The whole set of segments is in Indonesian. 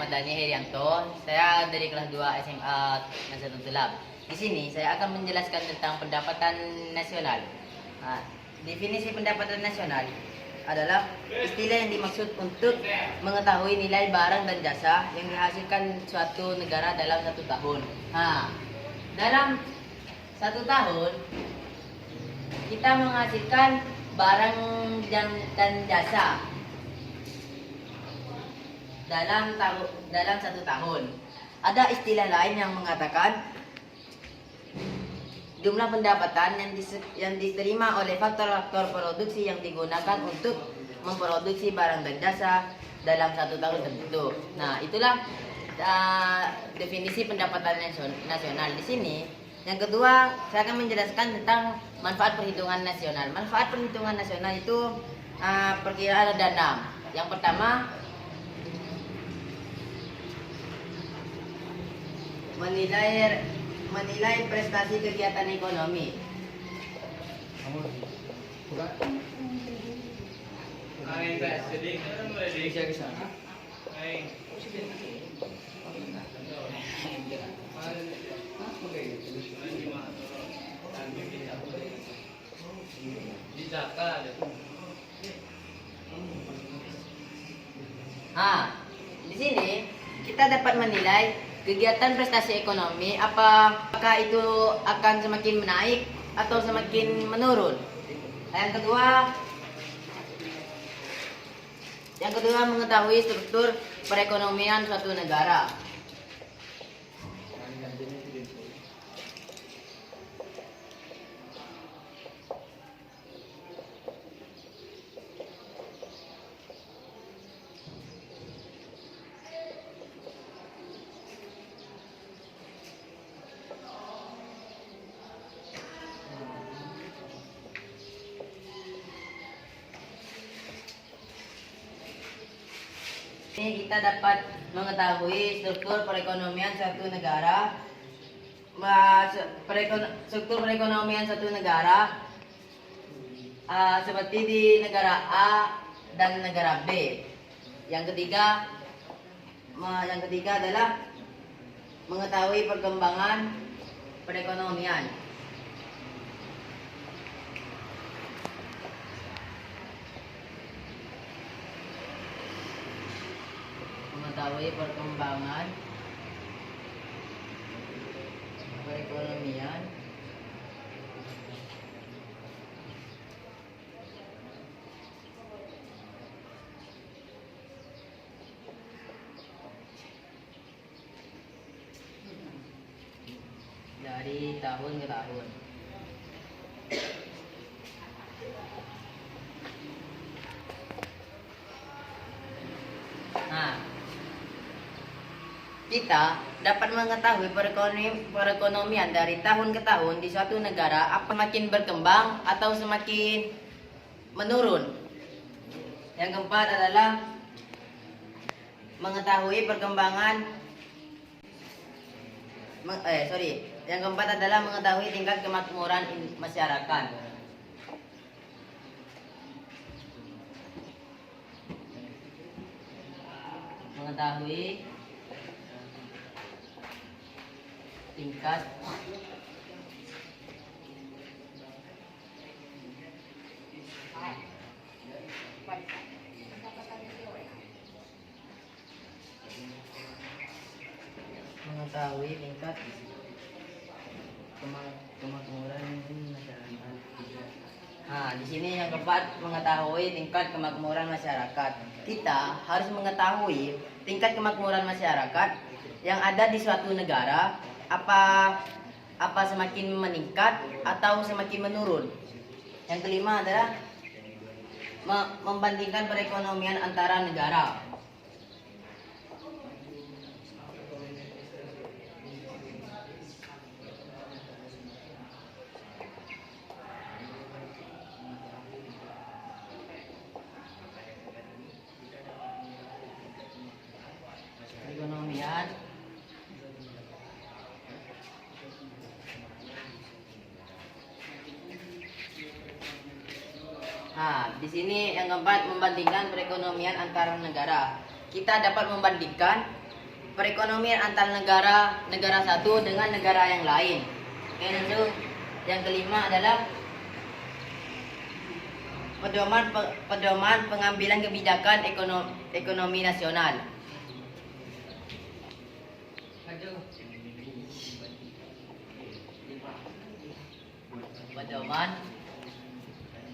Ahmad Dhani Herianto. Saya dari kelas 2 SMA Nazatul Tulab. Di sini saya akan menjelaskan tentang pendapatan nasional. Nah, definisi pendapatan nasional adalah istilah yang dimaksud untuk mengetahui nilai barang dan jasa yang dihasilkan suatu negara dalam satu tahun. Nah, dalam satu tahun kita menghasilkan barang dan jasa dalam satu tahun. Ada istilah lain yang mengatakan jumlah pendapatan yang diterima oleh faktor-faktor produksi yang digunakan untuk memproduksi barang dan jasa dalam satu tahun tertentu. Nah, itulah definisi pendapatan nasional. Di sini yang kedua, saya akan menjelaskan tentang manfaat perhitungan nasional. Manfaat perhitungan nasional itu perkiraan ada 6. Yang pertama, menilai prestasi kegiatan ekonomi. Di sini kita dapat menilai kegiatan prestasi ekonomi, apakah itu akan semakin menaik atau semakin menurun. Yang kedua mengetahui struktur perekonomian suatu negara. Ini kita dapat mengetahui struktur perekonomian suatu negara. Struktur perekonomian suatu negara seperti di negara A dan negara B. Yang ketiga adalah mengetahui perkembangan perekonomian. Mengetahui perkembangan perekonomian dari tahun ke tahun. Kita dapat mengetahui perekonomian dari tahun ke tahun di suatu negara apa semakin berkembang atau semakin menurun. Yang keempat adalah mengetahui mengetahui tingkat kemakmuran masyarakat. Mengetahui tingkat kemakmuran masyarakat. Di sini yang keempat mengetahui tingkat kemakmuran masyarakat. Kita harus mengetahui tingkat kemakmuran masyarakat yang ada di suatu negara, apa semakin meningkat atau semakin menurun. Yang kelima adalah membandingkan perekonomian antara negara. Perekonomian di sini yang keempat membandingkan perekonomian antar negara. Kita dapat membandingkan perekonomian antar negara satu dengan negara yang lain. Oke, langsung yang kelima adalah pedoman pengambilan kebijakan ekonomi nasional. Pedoman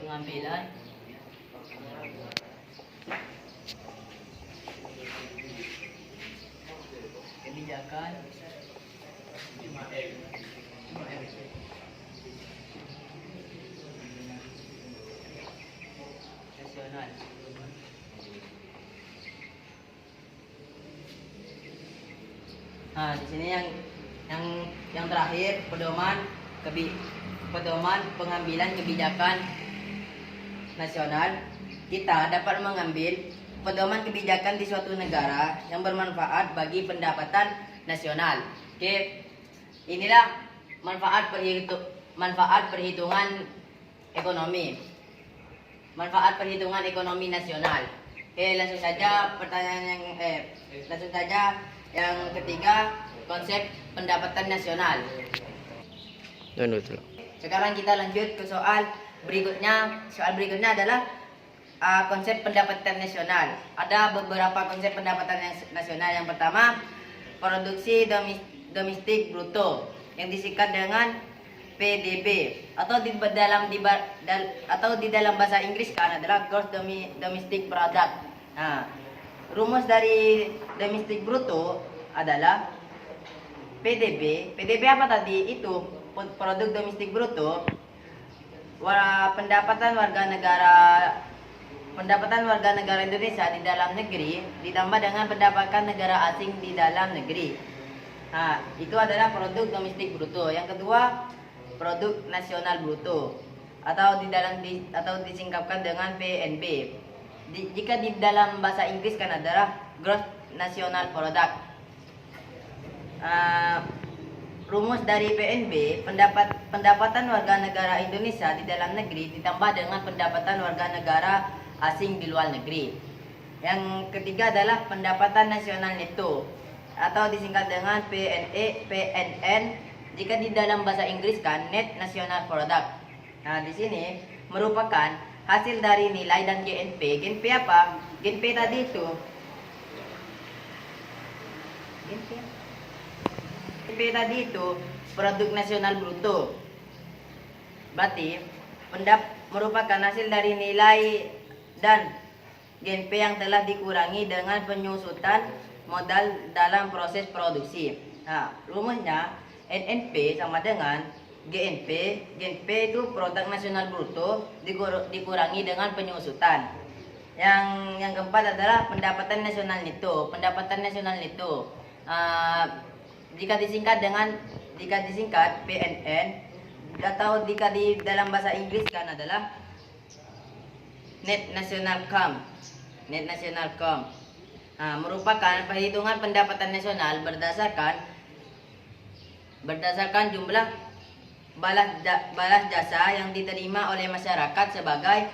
pengambilan kebijakan nasional. Nah, di sini yang terakhir pedoman pengambilan kebijakan nasional. Kita dapat mengambil pedoman kebijakan di suatu negara yang bermanfaat bagi pendapatan nasional. Oke, inilah manfaat perhitungan ekonomi. Manfaat perhitungan ekonomi nasional. Oke, langsung saja yang ketiga, konsep pendapatan nasional. Sekarang kita lanjut ke soal berikutnya. Soal berikutnya adalah konsep pendapatan nasional. Ada beberapa konsep pendapatan nasional. Yang pertama, produksi domestik bruto yang disingkat dengan PDB atau di dalam bahasa Inggris kan adalah gross domestic product. Nah, rumus dari domestik bruto adalah PDB. PDB apa tadi? Itu produk domestik bruto. Pendapatan warga negara Indonesia di dalam negeri ditambah dengan pendapatan negara asing di dalam negeri. Nah, itu adalah produk domestik bruto. Yang kedua, produk nasional bruto atau disingkapkan dengan PNB. Jika di dalam bahasa Inggris kan adalah gross national product. Rumus dari PNB, pendapatan warga negara Indonesia di dalam negeri ditambah dengan pendapatan warga negara asing di luar negeri. Yang ketiga adalah pendapatan nasional neto atau disingkat dengan PNN. Jika di dalam bahasa Inggris kan net national product. Nah, di sini merupakan hasil dari nilai dan GNP. GNP apa? GNP tadi itu produk nasional bruto. Berarti merupakan hasil dari nilai dan GNP yang telah dikurangi dengan penyusutan modal dalam proses produksi. Nah, rumusnya NNP sama dengan GNP. GNP itu produk nasional bruto dikurangi dengan penyusutan. Yang keempat adalah pendapatan nasional neto. Pendapatan nasional neto jika disingkat PNN atau jika di dalam bahasa Inggris kan adalah net national income. Net national income merupakan perhitungan pendapatan nasional berdasarkan jumlah balas jasa yang diterima oleh masyarakat sebagai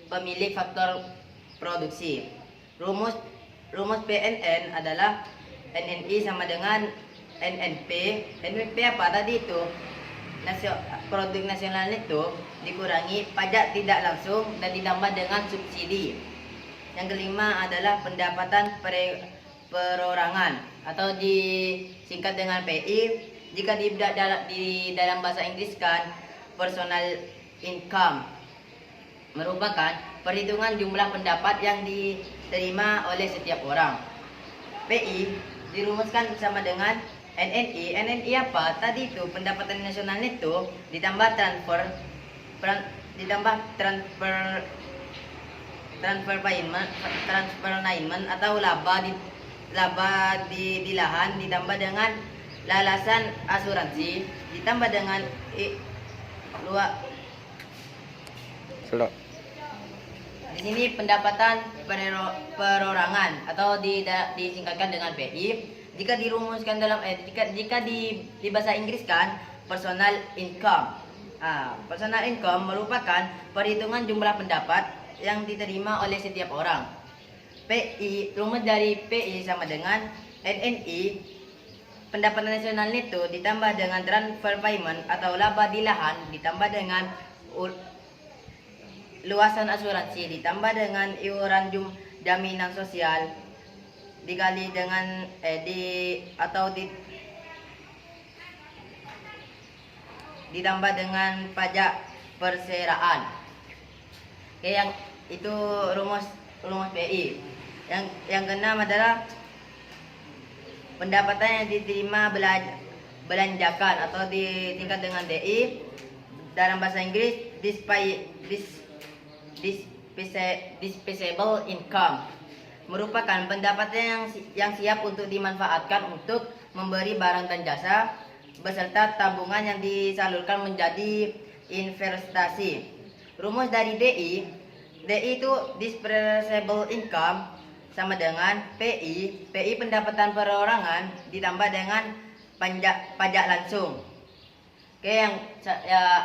pemilik faktor produksi. Rumus PNN adalah NNI sama dengan NNP. NNP apa tadi itu? Produk nasional itu dikurangi pajak tidak langsung dan ditambah dengan subsidi. Yang kelima adalah pendapatan perorangan atau disingkat dengan PI. Jika di dalam bahasa Inggris kan personal income merupakan perhitungan jumlah pendapat yang diterima oleh setiap orang. PI dirumuskan sama dengan NNI. NNI apa? Tadi itu pendapatan nasional neto ditambah transfer payment atau laba di lahan ditambah dengan lalasan asuransi ditambah dengan di sini pendapatan perorangan atau disingkatkan dengan PI. Jika dirumuskan jika di bahasa Inggris kan personal income. Personal income merupakan perhitungan jumlah pendapat yang diterima oleh setiap orang. PI, rumus dari PI sama dengan NNI, pendapatan nasional itu ditambah dengan transfer payment atau laba di lahan, ditambah dengan luasan asuransi, ditambah dengan iuran jaminan sosial, dikali dengan ditambah dengan pajak perseraan. Oke, yang itu rumus PI. Yang keenam adalah pendapatan yang diterima belanjakan atau ditingkat dengan DI, dalam bahasa Inggris disposable income, merupakan pendapatan yang siap untuk dimanfaatkan untuk memberi barang dan jasa beserta tabungan yang disalurkan menjadi investasi. Rumus dari DI itu disposable income sama dengan PI pendapatan perorangan ditambah dengan pajak langsung. Oke, yang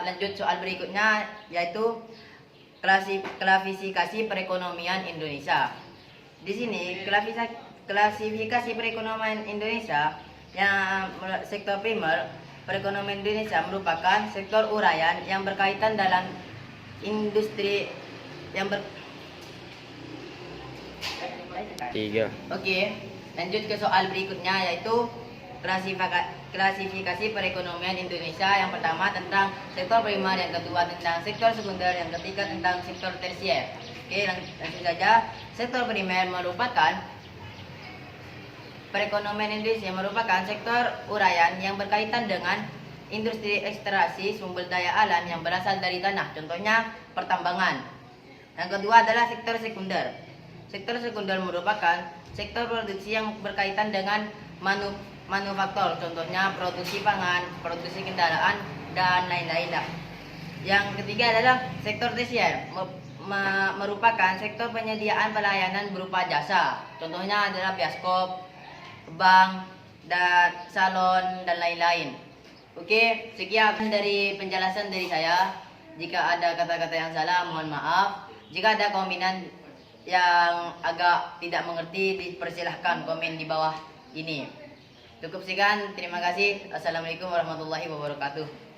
lanjut soal berikutnya yaitu klasifikasi perekonomian Indonesia. Di sini klasifikasi perekonomian Indonesia yang sektor primer perekonomian Indonesia merupakan sektor uraian yang berkaitan dalam industri yang Oke, lanjut ke soal berikutnya yaitu klasifikasi perekonomian Indonesia. Yang pertama tentang sektor primer, yang kedua tentang sektor sekunder, yang ketiga tentang sektor tersier. Oke, langsung saja. Sektor primer merupakan perekonomian Indonesia merupakan sektor uraian yang berkaitan dengan industri ekstraksi sumber daya alam yang berasal dari tanah, contohnya pertambangan. Yang kedua adalah sektor sekunder. Sektor sekunder merupakan sektor produksi yang berkaitan dengan manufaktur, contohnya produksi pangan, produksi kendaraan, dan lain-lain. Yang ketiga adalah sektor tersier, merupakan sektor penyediaan pelayanan berupa jasa, contohnya adalah bioskop, bank, dan salon, dan lain-lain. Oke, sekian dari penjelasan dari saya. Jika ada kata-kata yang salah, mohon maaf. Jika ada komenan yang agak tidak mengerti, dipersilahkan komen di bawah ini. Cukup sekian, terima kasih. Assalamualaikum warahmatullahi wabarakatuh.